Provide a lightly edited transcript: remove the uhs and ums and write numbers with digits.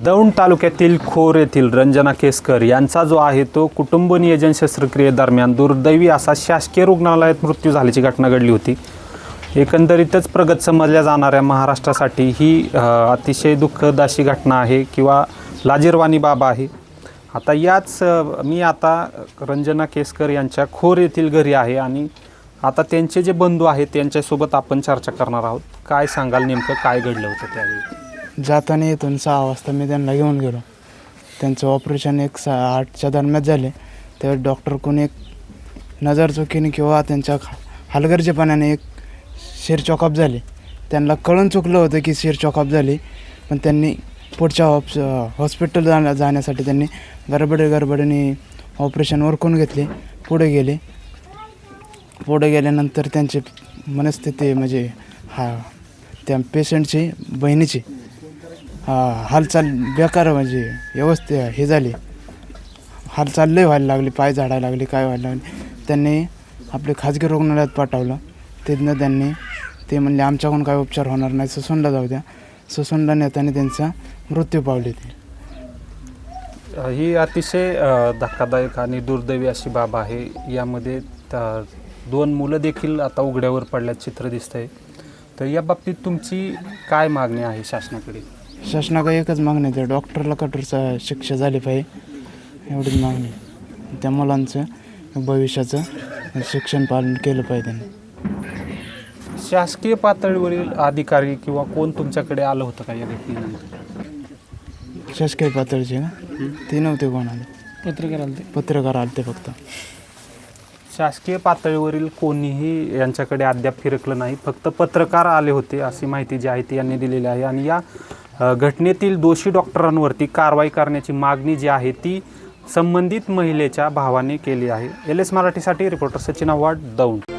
दौंड तालुक्यातील खोर येथील रंजना केसकर यांचा जो आहे तो कुटुंब नियोजन शस्त्रक्रियेदरम्यान दुर्दैवी असा शासकीय रुग्णालयात मृत्यू झाल्याची घटना घडली होती. एकंदरीतच प्रगत समजल्या जाणाऱ्या महाराष्ट्रासाठी ही अतिशय दुःखद अशी घटना आहे किंवा लाजिरवाणी बाब आहे. मी आता रंजना केसकर यांच्या खोर येथील घरी आहे आणि आता त्यांचे जे बंधू आहेत त्यांच्यासोबत आपण चर्चा करणार आहोत. काय सांगाल, नेमकं काय घडलं होतं त्यावेळी? जाताना इथून 6 वाजता मी त्यांना घेऊन गेलो. त्यांचं ऑपरेशन 8च्या दरम्यान झाले. तर डॉक्टर कोणी एक नजर चुकीने किंवा त्यांच्या हलगर्जीपणाने एक शिर चॉकअप झाली. त्यांना कळून चुकलं होतं की शिर चॉकअप झाली, पण त्यांनी पुढच्या हॉस्पिटल जाण्यासाठी त्यांनी गडबडीने ऑपरेशन उरकून घेतले. पुढे गेल्यानंतर त्यांची मनस्थिती म्हणजे त्या पेशंटची बहिणीची हालचाल बेकार म्हणजे व्यवस्थित हे झाली. हालचाल लय व्हायला लागली, पाय झाडायला लागले, काय व्हायला लागले. त्यांनी आपले खाजगी रुग्णालयात पाठवलं. तिथनं ते म्हणले आमच्याकडून काय उपचार होणार नाही, ससूनला जाऊ द्या. ससूनला नेताना त्यांचा मृत्यू पावले. ही अतिशय धक्कादायक आणि दुर्दैवी अशी बाब आहे. यामध्ये 2 मुलं देखील आता उघड्यावर पडल्याचं चित्र दिसतंय. तर या बाबतीत तुमची काय मागणी आहे शासनाकडे? शासनाकडे एकच मागणी आहे, डॉक्टरला कठोर शिक्षा झाली पाहिजे, एवढीच मागणी. त्या मुलांचं भविष्याचं शिक्षण पालन केलं पाहिजे. शासकीय पातळीवरील अधिकारी किंवा कोण तुमच्याकडे आलं होतं का या घटनेनंतर? शासकीय पातळीचे का ते नव्हते, कोण आले? पत्रकार आले ते फक्त. शासकीय पातळीवरील कोणीही यांच्याकडे अद्याप फिरकलं नाही, फक्त पत्रकार आले होते अशी माहिती जी आहे ती यांनी दिलेली आहे. आणि या घटनेतील दोषी डॉक्टरांवरती कारवाई करण्याची मागणी जी आहे ती संबंधित महिलेच्या भावाने केली आहे. LS मराठीसाठी रिपोर्टर सचिन आव्हाड, दौंड.